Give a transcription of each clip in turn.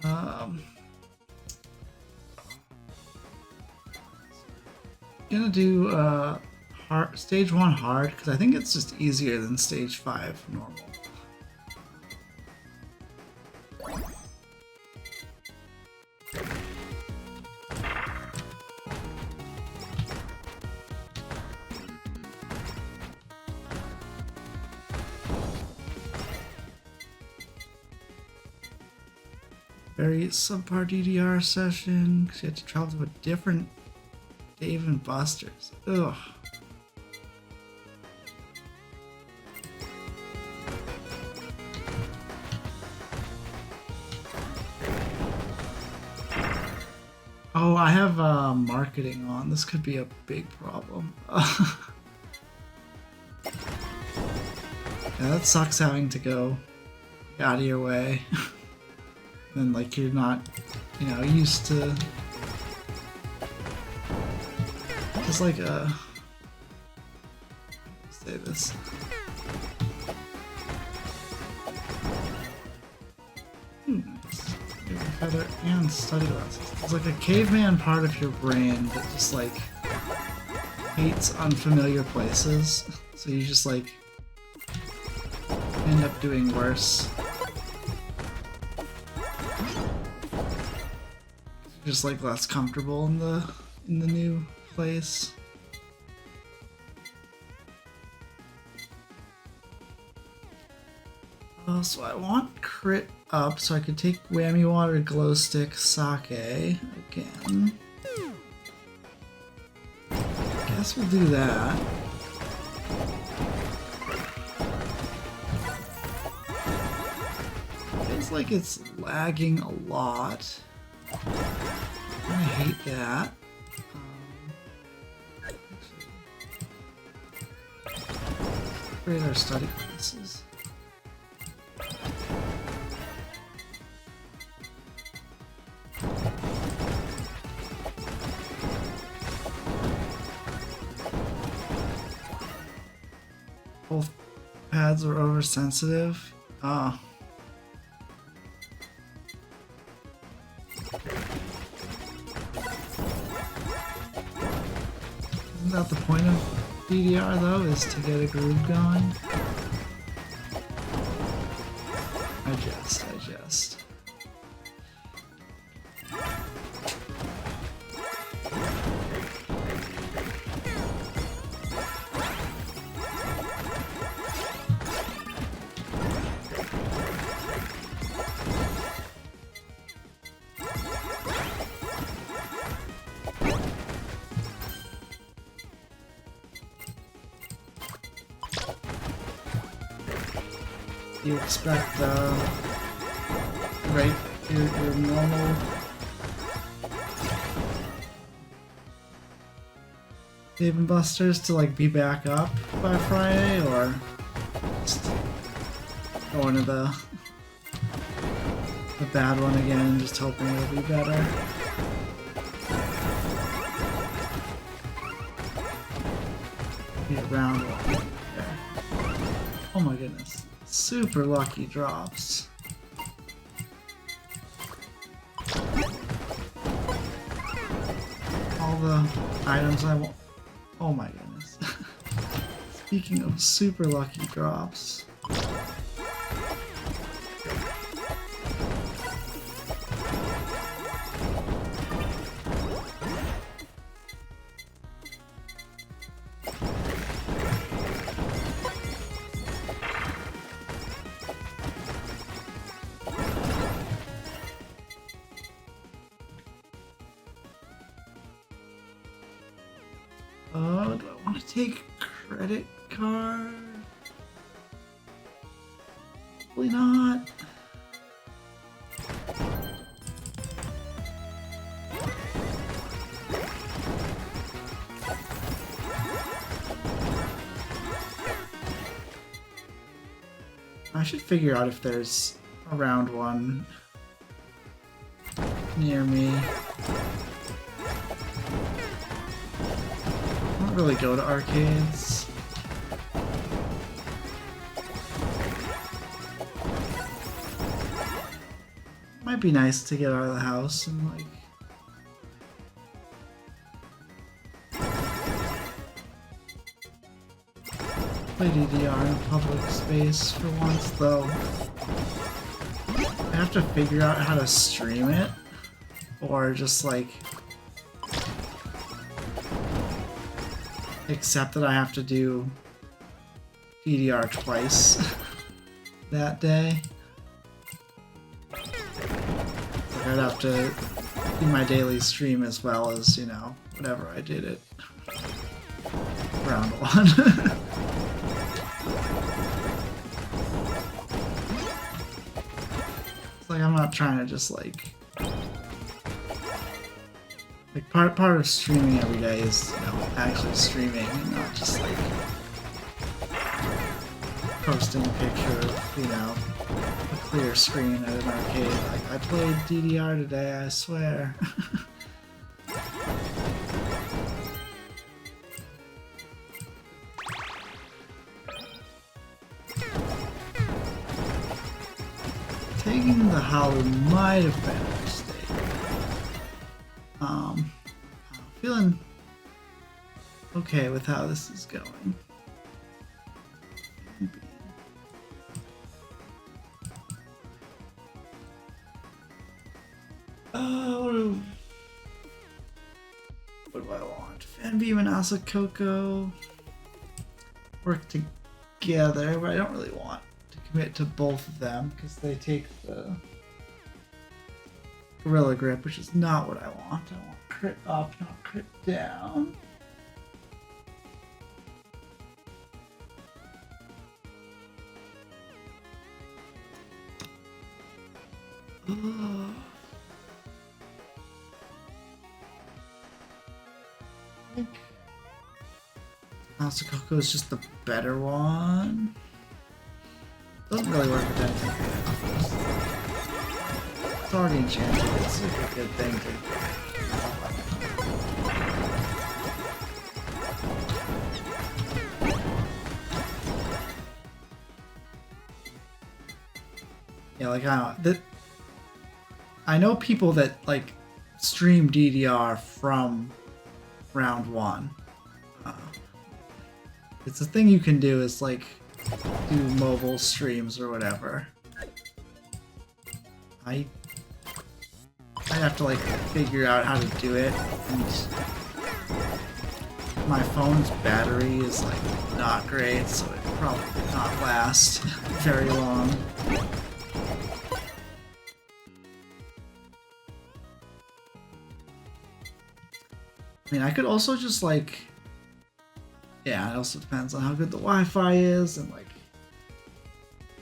Um, gonna do stage 1 hard because I think it's just easier than stage 5 normal. Very subpar DDR session because you had to travel to a different Dave and Buster's. Ugh. Oh, I have marketing on. This could be a big problem. Yeah, that sucks having to go out of your way. And like you're not, you know, used to just like say this. Nice. Feather and study glasses. It's like a caveman part of your brain that just like hates unfamiliar places. So you just like end up doing worse. Just like less comfortable in the new place. So I want crit up so I could take whammy water, glow stick, sake again. Guess we'll do that. Feels like it's lagging a lot. I hate that. Upgrade our study classes. Both pads are oversensitive. Ah. Isn't that the point of DDR though, is to get a groove going? I jest. You expect right your normal Dave and Buster's to like be back up by Friday, or just go into the bad one again and just hoping it'll be better? Be round one. Okay. Oh my goodness. Super lucky drops. All the items I want. Oh my goodness. Speaking of super lucky drops. Do I want to take credit card? Probably not. I should figure out if there's a round one near me. Really go to arcades. My Might be nice to get out of the house and like play DDR in a public space for once, though. I have to figure out how to stream it, or just like accept that I have to do DDR twice that day. Like I'd have to do my daily stream as well as, you know, whatever I did at round 1. Like I'm not trying to just like part of streaming every day is, you know, actually streaming and not just like posting a picture of, you know, a clear screen at an arcade. Like I played DDR today, I swear. Taking the hollow might have been a mistake. Feeling okay with how this is going. What do I want? Fanbeam and Asakoko work together, but I don't really want to commit to both of them because they take the Gorilla Grip, which is not what I want. I want crit up, not crit down. I think Asakoko is just the better one. Doesn't really work with anything. It's already enchanted. It's a good thing to. Yeah, like I know people that like stream DDR from round 1. It's a thing you can do is like do mobile streams or whatever. I have to like figure out how to do it, and my phone's battery is like not great, so it probably will not last very long. I mean, I could also just like, yeah, it also depends on how good the Wi-Fi is, and like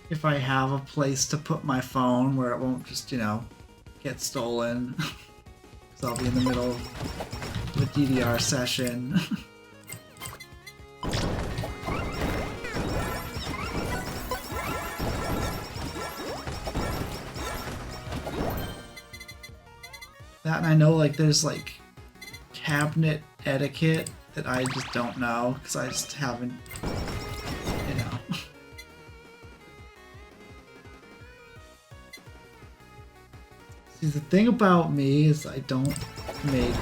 if I have a place to put my phone where it won't just, you know, get stolen. Because I'll be in the middle of a DDR session. That, and I know like there's like cabinet etiquette that I just don't know because I just haven't, you know. See, the thing about me is I don't make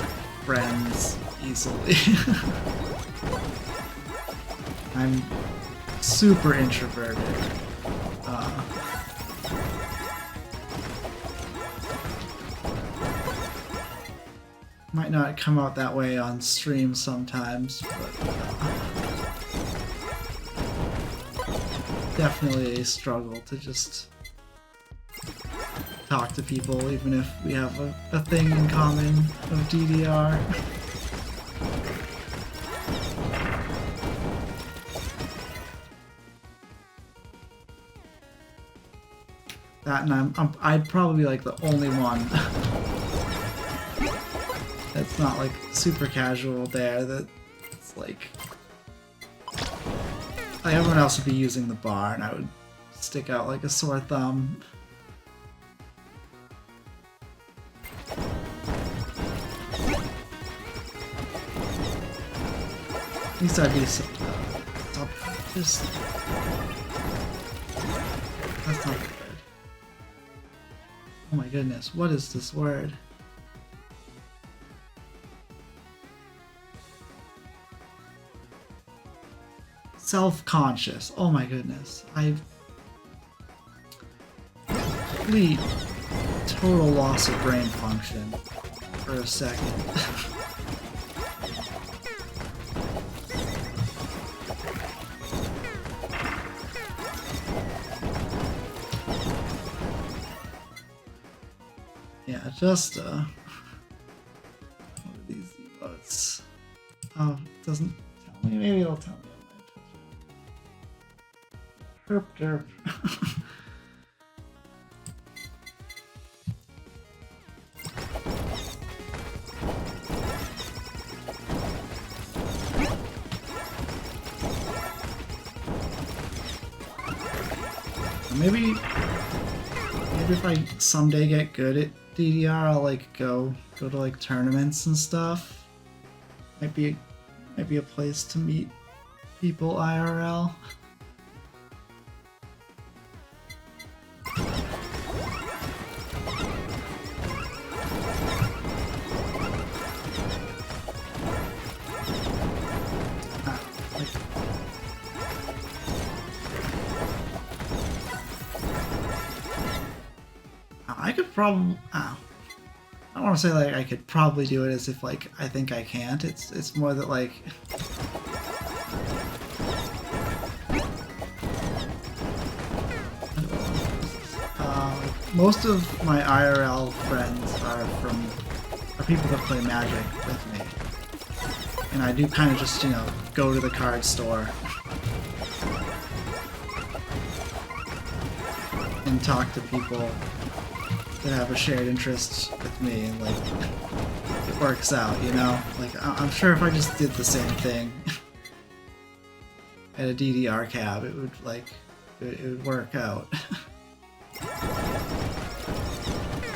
friends easily. I'm super introverted. Might not come out that way on stream sometimes, but definitely a struggle to just talk to people, even if we have a thing in common of DDR. That, and I'd probably be like the only one that's not like super casual there, that it's like everyone else would be using the bar and I would stick out like a sore thumb. At least I'd be just that's not good. Oh my goodness, what is this word? Self-conscious. Oh my goodness. I complete total loss of brain function for a second. Yeah, just what are these emotes? Oh, it doesn't tell me. Maybe it'll tell me on my Herp derp. Maybe if I someday get good at DDR, I'll like go to like tournaments and stuff. Might be a place to meet people IRL. I could probably. I don't want to say like I could probably do it as if like I think I can't. It's more that like. Most of my IRL friends are people that play Magic with me, and I do kind of just go to the card store and talk to people that have a shared interest with me, and like it works out, Like I'm sure if I just did the same thing at a DDR cab, it would work out.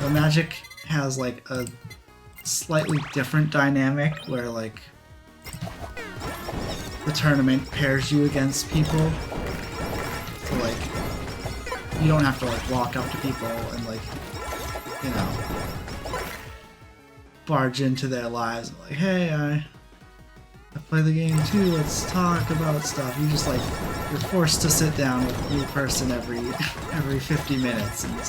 The Magic has like a slightly different dynamic where like the tournament pairs you against people, so like you don't have to like walk up to people and like barge into their lives like, hey, I play the game too, let's talk about stuff. You just like you're forced to sit down with a new person every 50 minutes, and you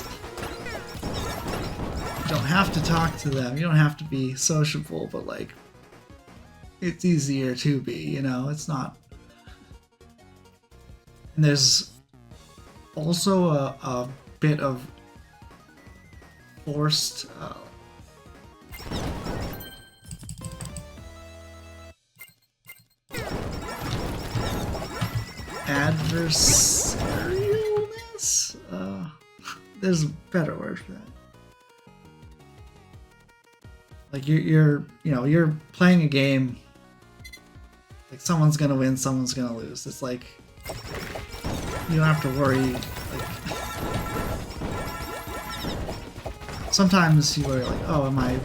don't have to talk to them, you don't have to be sociable, but like it's easier to be, it's not. And there's also a bit of forced adversarialness? There's a better word for that. Like you're playing a game, like someone's gonna win, someone's gonna lose. It's like you don't have to worry. Like sometimes you worry like, oh, am I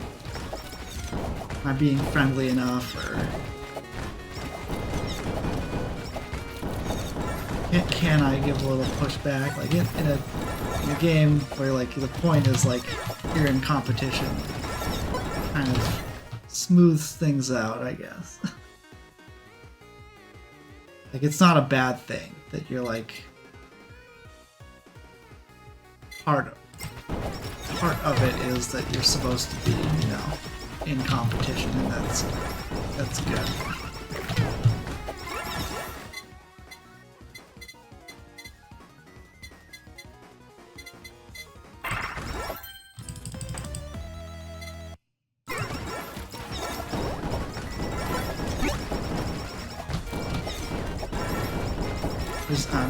being friendly enough, or can I give a little pushback? Like in a game where like the point is like you're in competition, kind of smooths things out, I guess. Like it's not a bad thing that you're like part of it is that you're supposed to be, in competition, and that's good.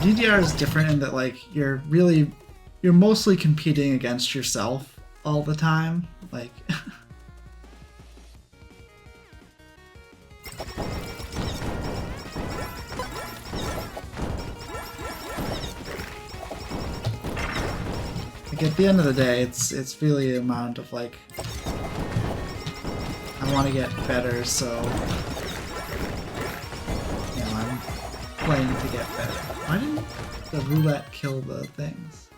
DDR is different in that like you're mostly competing against yourself all the time. Like at the end of the day, it's really a amount of like I want to get better, so I'm playing to get better. Why didn't the roulette kill the things?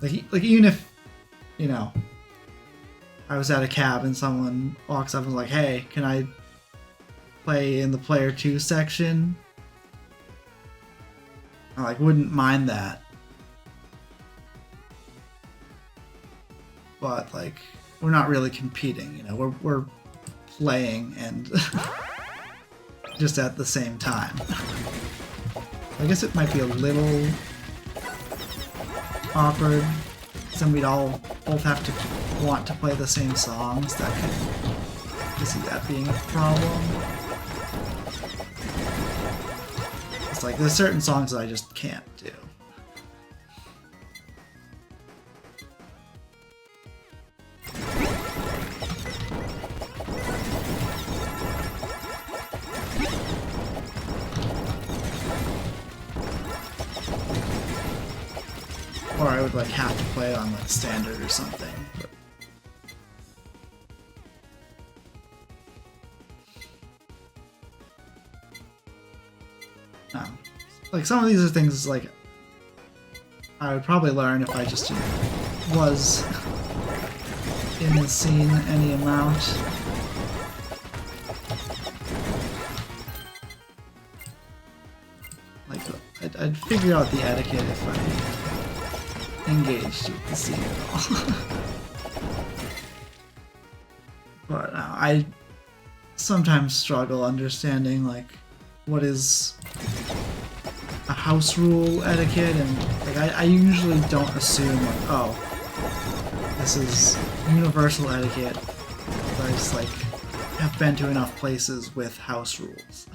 Like even if, you know, I was at a cab and someone walks up and is like, hey, can I play in the player 2 section? I like wouldn't mind that. But like we're not really competing, you know, we're playing and just at the same time. I guess it might be a little awkward, then we'd all both have to want to play the same songs. That could see that being a problem. It's like there's certain songs that I just can't do. Or I would like have to play on like standard or something. But, like some of these are things like I would probably learn if I just was in the scene any amount. Like I'd figure out the etiquette if I engaged with the scene at all. But I sometimes struggle understanding like what is a house rule etiquette, and like I usually don't assume like, oh, this is universal etiquette. But I just like have been to enough places with house rules.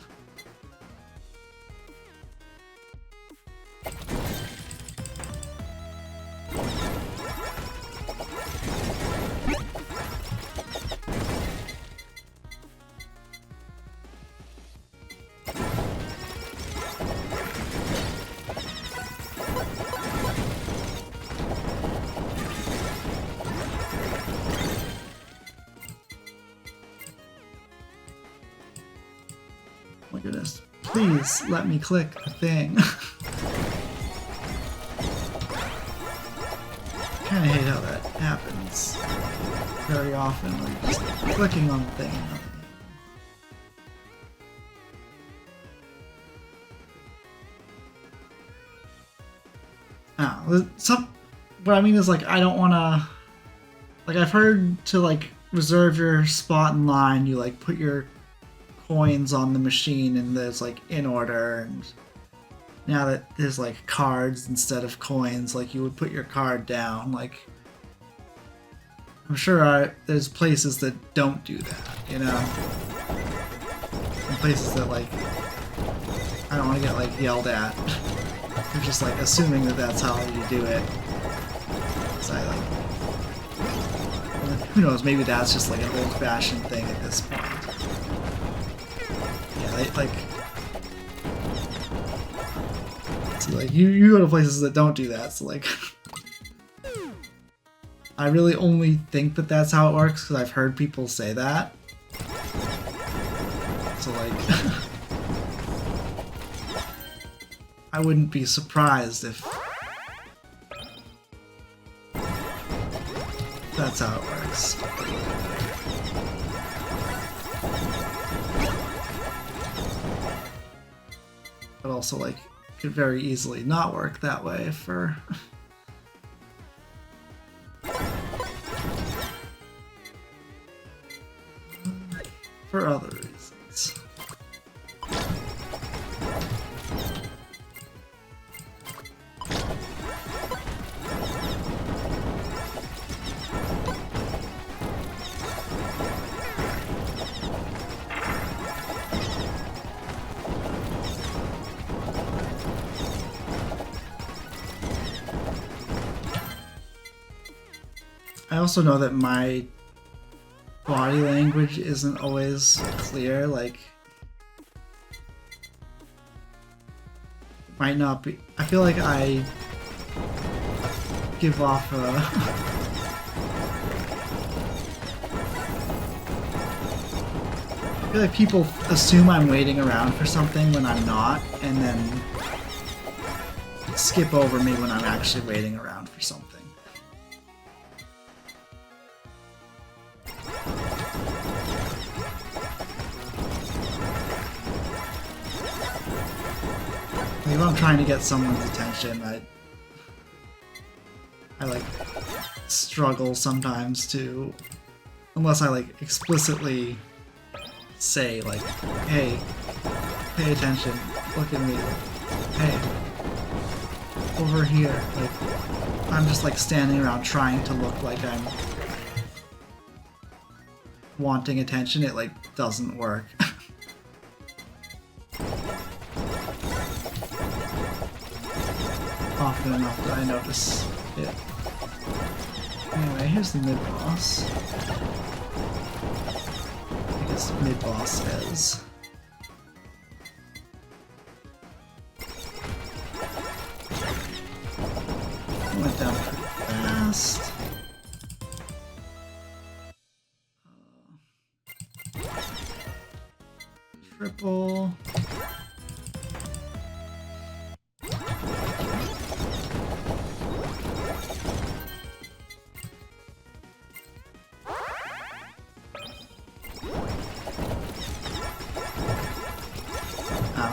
Oh my goodness. Please let me click the thing. Kinda hate how that happens very often, like just clicking on the thing and nothing. What I mean is like I don't wanna, like I've heard to like reserve your spot in line, you like put your coins on the machine and there's like in order, and now that there's like cards instead of coins, like you would put your card down. Like I'm sure there's places that don't do that, you know, and places that like I don't want to get like yelled at. You're just like assuming that that's how you do it. So I like, who knows, maybe that's just like an old-fashioned thing at this point. Yeah, so like you go to places that don't do that, so like I really only think that that's how it works because I've heard people say that. So like I wouldn't be surprised if that's how it works. But also, like, it could very easily not work that way for other reasons. I also know that my body language isn't always clear, like might not be. I feel like I give off a I feel like people assume I'm waiting around for something when I'm not, and then skip over me when I'm actually waiting around for something. trying to get someone's attention, I like struggle sometimes to, unless I like explicitly say like, hey, pay attention, look at me, hey, over here. Like, I'm just like standing around trying to look like I'm wanting attention. It like doesn't work. Often enough that I notice it. Anyway, here's the mid-boss. I guess mid-boss is. Went down pretty fast. Triple.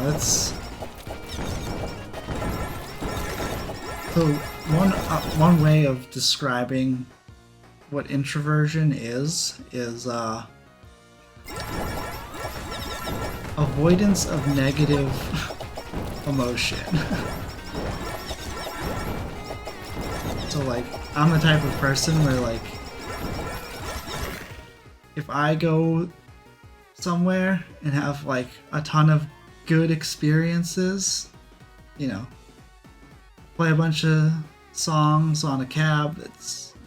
That's so one way of describing what introversion is avoidance of negative emotion. So like, I'm the type of person where like, if I go somewhere and have like a ton of good experiences, you know, play a bunch of songs on a cab,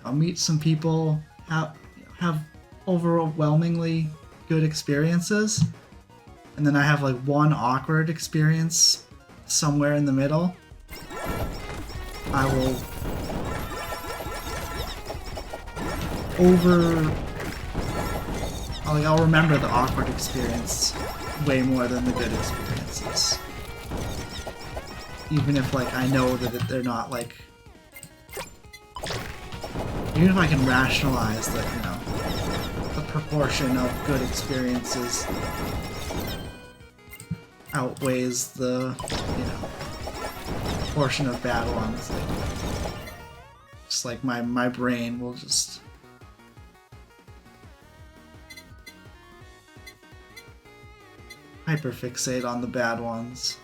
I'll meet some people, have overwhelmingly good experiences, and then I have like one awkward experience somewhere in the middle, I'll remember the awkward experience way more than the good experiences. Even if like I know that they're not like, even if I can rationalize that, you know, the proportion of good experiences outweighs the, you know, portion of bad ones. Like, just like my brain will just hyperfixate on the bad ones.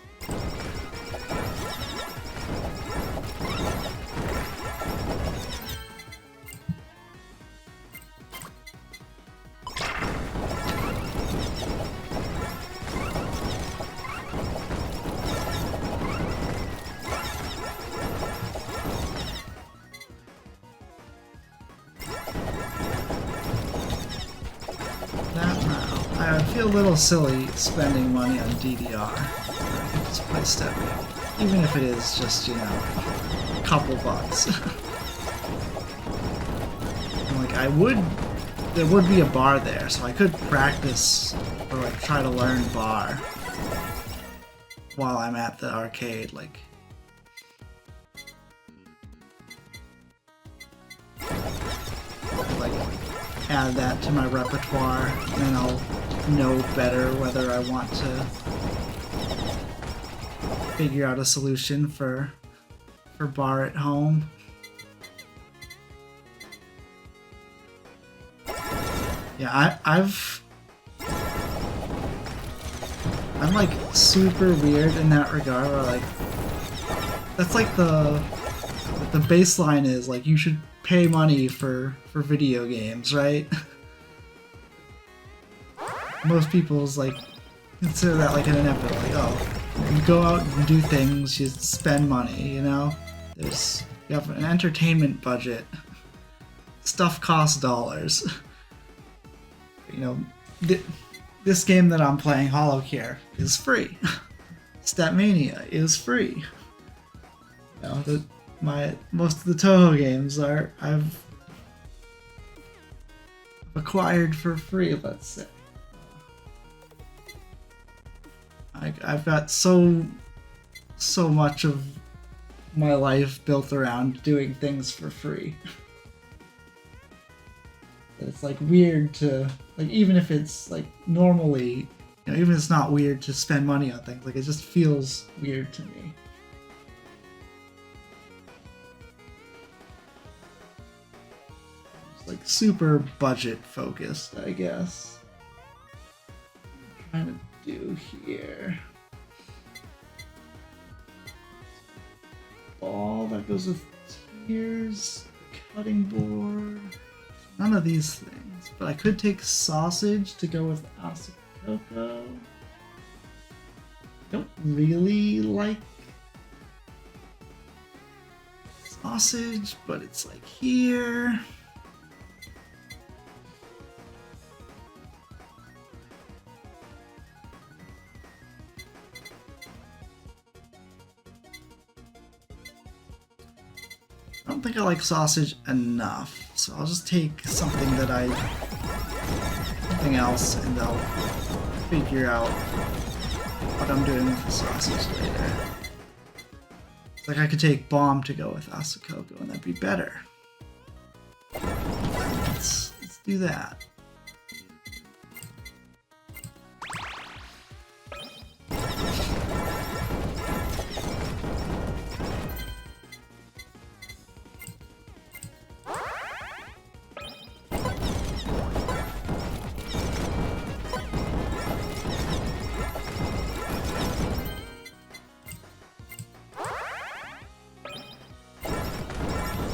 I feel a little silly spending money on DDR. Just play steady. Even if it is just, you know, a couple bucks. And like, there would be a bar there, so I could practice or like try to learn bar while I'm at the arcade, like. Add that to my repertoire, and then I'll know better whether I want to figure out a solution for bar at home. Yeah, I'm like super weird in that regard, where like, that's like the baseline is like, you should pay money for video games, right? Most people's like consider that like an inevitable, like, oh, you go out and do things, you spend money, you know? You have an entertainment budget. Stuff costs dollars. You know, this game that I'm playing, Holocure, is free. Statmania is free. You know, most of the Toho games I've acquired for free, let's say. I've got so much of my life built around doing things for free. It's like weird to, like, even if it's like normally, you know, even if it's not weird to spend money on things, like it just feels weird to me. like super budget focused, I guess. What I'm trying to do here. Ball that goes with tears, cutting board. None of these things, but I could take sausage to go with Asakoko. Don't really like sausage, but it's like here. I don't think I like sausage enough, so I'll just take something else, and I'll figure out what I'm doing with the sausage later. It's like I could take bomb to go with Asakoko, and that'd be better. Let's do that.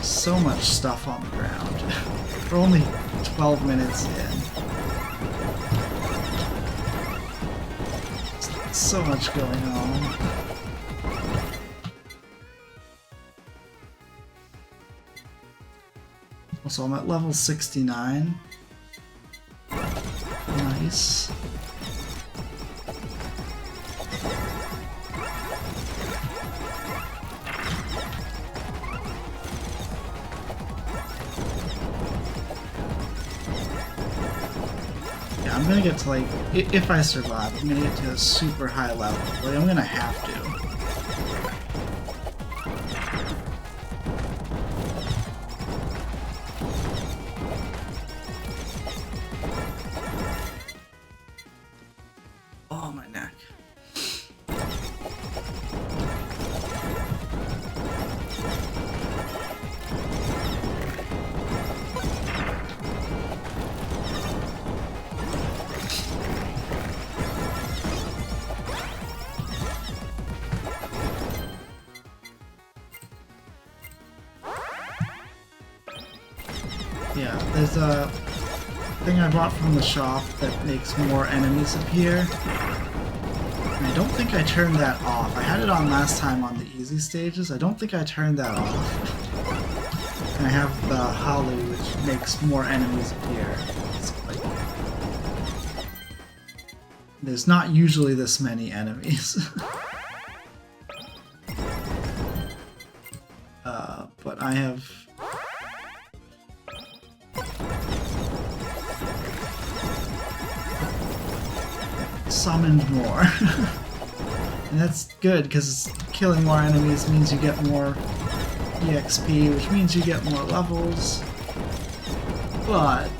So much stuff on the ground. We're only 12 minutes in. So much going on. Also, I'm at level 69. Nice. I'm gonna get to, like, if I survive, I'm gonna get to a super high level. Like, I'm gonna have to. Oh, my neck. Yeah, there's a thing I bought from the shop that makes more enemies appear. And I don't think I turned that off. I had it on last time on the easy stages. I don't think I turned that off. And I have the Holu, which makes more enemies appear. It's like, there's not usually this many enemies. But I have summoned more. And that's good, because killing more enemies means you get more EXP, which means you get more levels. But,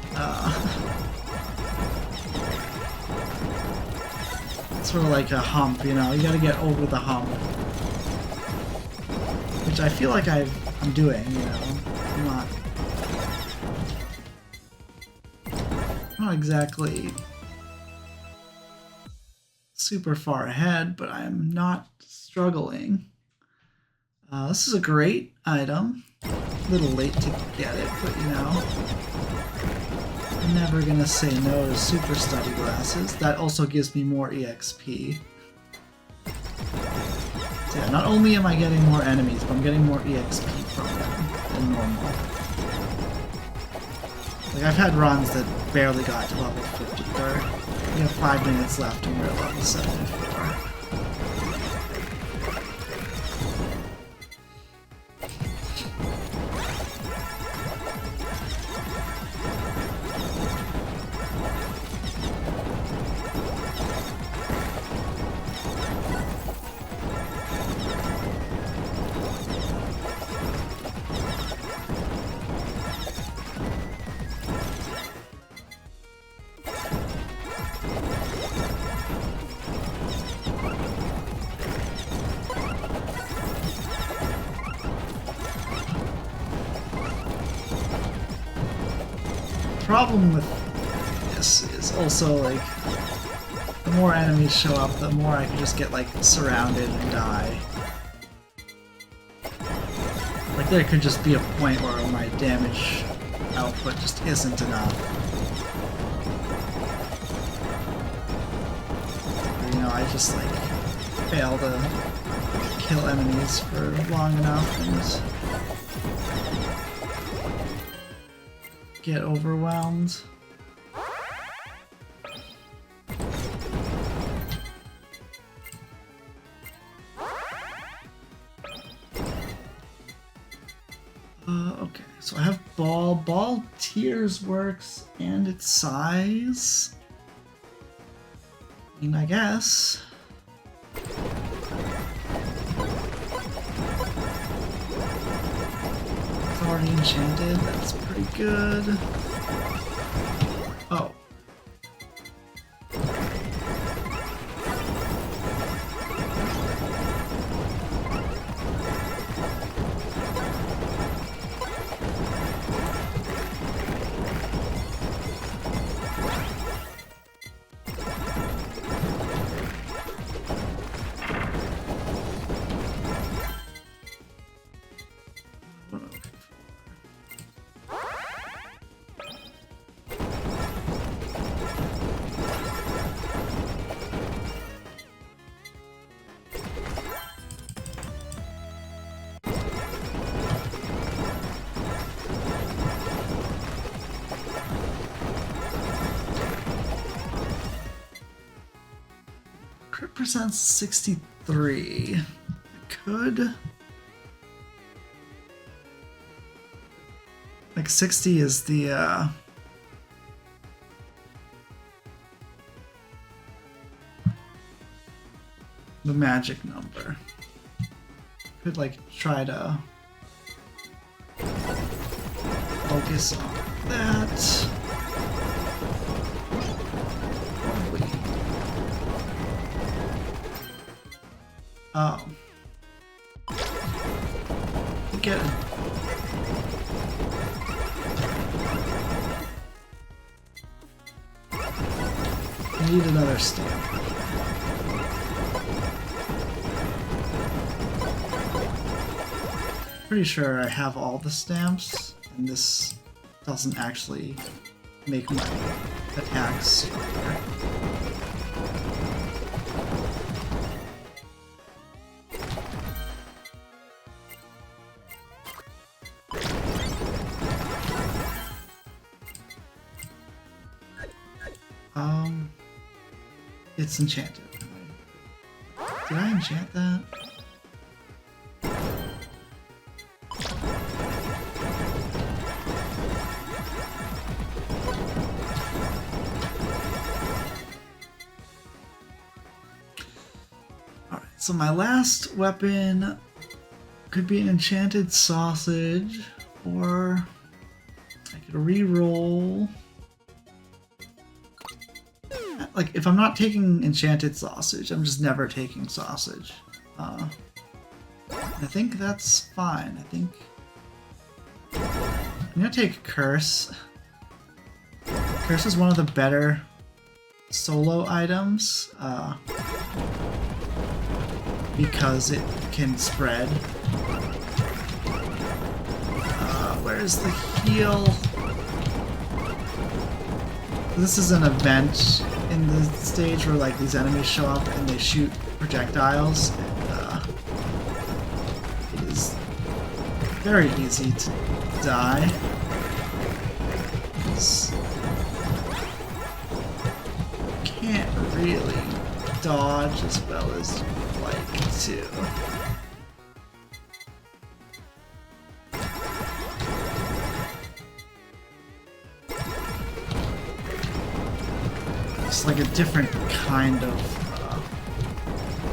it's sort of like a hump, you know? You gotta get over the hump. Which I feel like I'm doing, you know? I'm not exactly super far ahead, but I'm not struggling. This is a great item. A little late to get it, but you know, I'm never gonna say no to super study glasses. That also gives me more EXP. So yeah, not only am I getting more enemies, but I'm getting more EXP from them than normal. Like, I've had runs that barely got to level 54. We have 5 minutes left and we're at level 74. problem with this is also, like, the more enemies show up, the more I can just get, like, surrounded and die. Like, there could just be a point where my damage output just isn't enough. Or, you know, I just, like, fail to kill enemies for long enough and get overwhelmed. Okay, so I have ball. Ball tiers works and its size. I mean, I guess. It's already enchanted, that's pretty good. Oh. Crit percent's 63. I could. Like 60 is the magic number. Could like try to focus on that. Oh. Get it. I need another stamp. Pretty sure I have all the stamps, and this doesn't actually make my attacks stronger. It's enchanted. Did I enchant that? Alright, so my last weapon could be an enchanted sausage, or I could re-roll. Like, if I'm not taking enchanted sausage, I'm just never taking sausage. I think that's fine. I think I'm gonna take Curse. Curse is one of the better solo items because it can spread. Where's the heal? This is an event in the stage where like these enemies show up and they shoot projectiles, and it is very easy to die. Can't really dodge as well as you'd like to. It's like a different kind of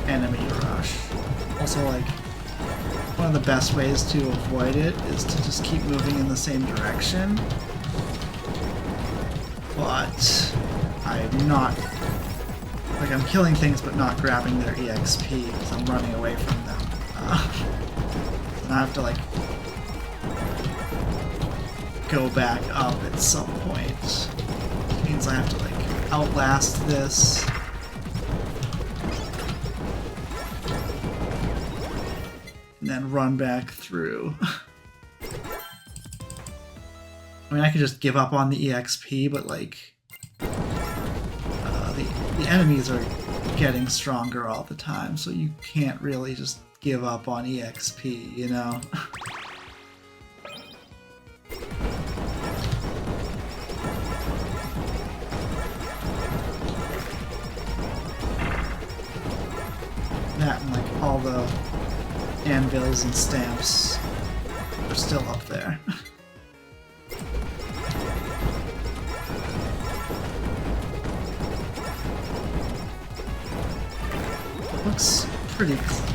enemy rush. Also, like, one of the best ways to avoid it is to just keep moving in the same direction. But I'm not... Like, I'm killing things but not grabbing their EXP because I'm running away from them. And I have to, like, go back up at some point. Which means I have to like outlast this. And then run back through. I mean, I could just give up on the EXP, but like the enemies are getting stronger all the time, so you can't really just give up on EXP, you know? That and like all the anvils and stamps are still up there. Looks pretty clear.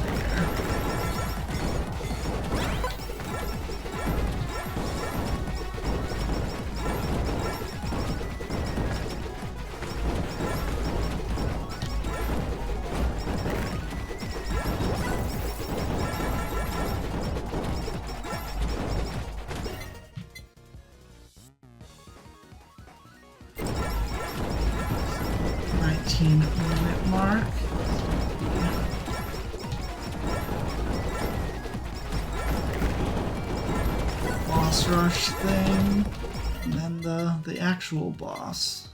Minute mark. Boss rush thing, and then the actual boss.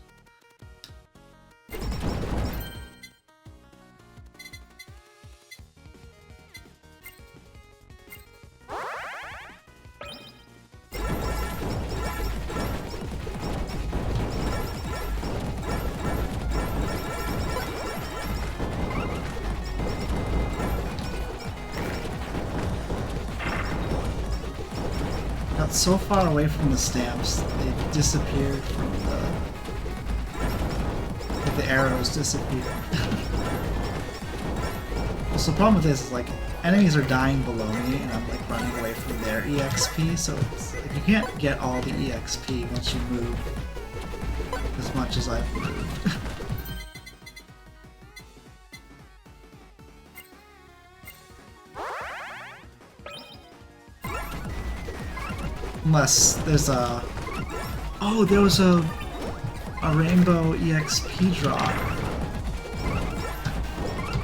Got so far away from the stamps, they disappeared from the arrows disappeared. So the problem with this is like enemies are dying below me and I'm like running away from their EXP, so it's like you can't get all the EXP once you move as much as I've moved. Unless there's a... Oh, there was a rainbow EXP drop.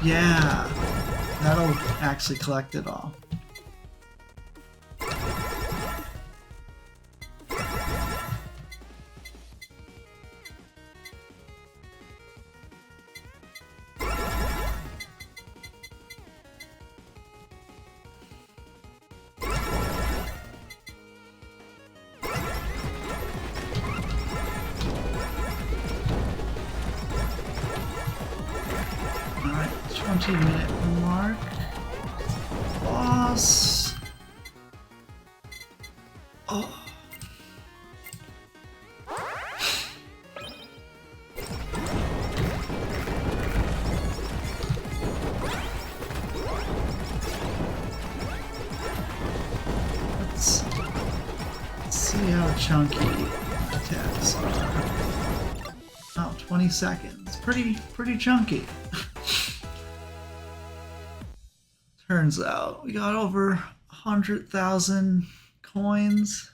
Yeah, that'll actually collect it all. Alright, 20-minute mark. Boss. Oh. Let's see how chunky attacks are. Oh, 20 seconds. Pretty chunky. Turns out we got over 100,000 coins.